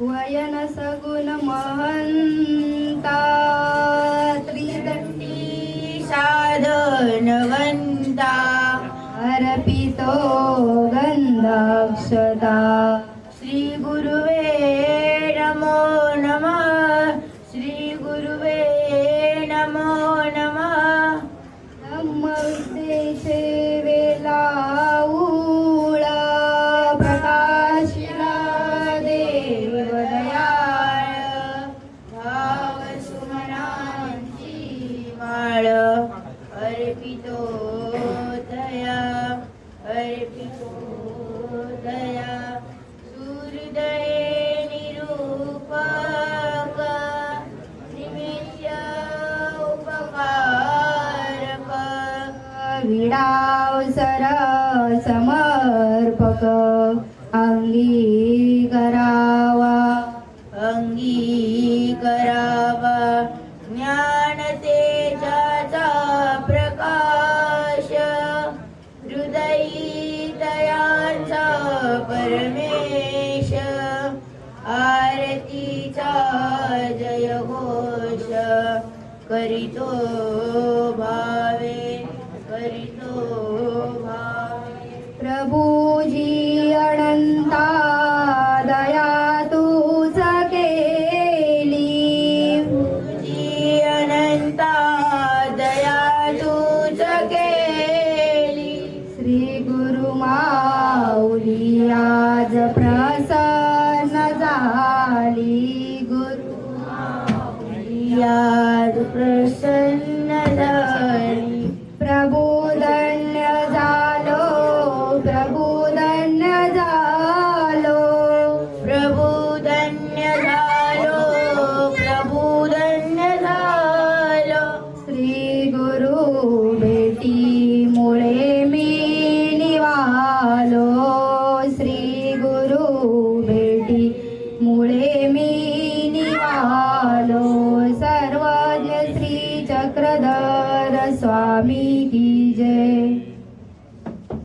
वयन सगुण महंता त्रिदंडी साधनवंता अर्पितो गंधाक्षता श्री गुरुवे नमो नमः श्री गुरुवे नमो नमः ब्रह्मविद्येचे वेला उळा प्रकाशिला देवदयाळ भाव सुमनांची माळ अर्पितो दया अर्पितो दया सूर्योदये निरूपक निमित्त उपकारक विडावसर समर्पक अंगीकरावा ज्ञान तेजाचा प्रकाश हृदयी दयांचा परमेश आरतीचा जयघोष करीतो भावे प्रभुजी अनंता दया तूच केली प्रभुजी अनंता दया तूच केली श्री गुरु माऊली आज प्रसन्न झाली गुरु माऊली आज प्रसन्न झाली प्रभु धन्य झालो प्रभु धन्य झालो प्रभु धन्य झालो प्रभु धन्य झालो श्री गुरु भेटी मुळे मी निवालो श्री गुरु भेटी मुळे मी निवालो सर्वज्ञ श्री चक्रधर स्वामी की जय।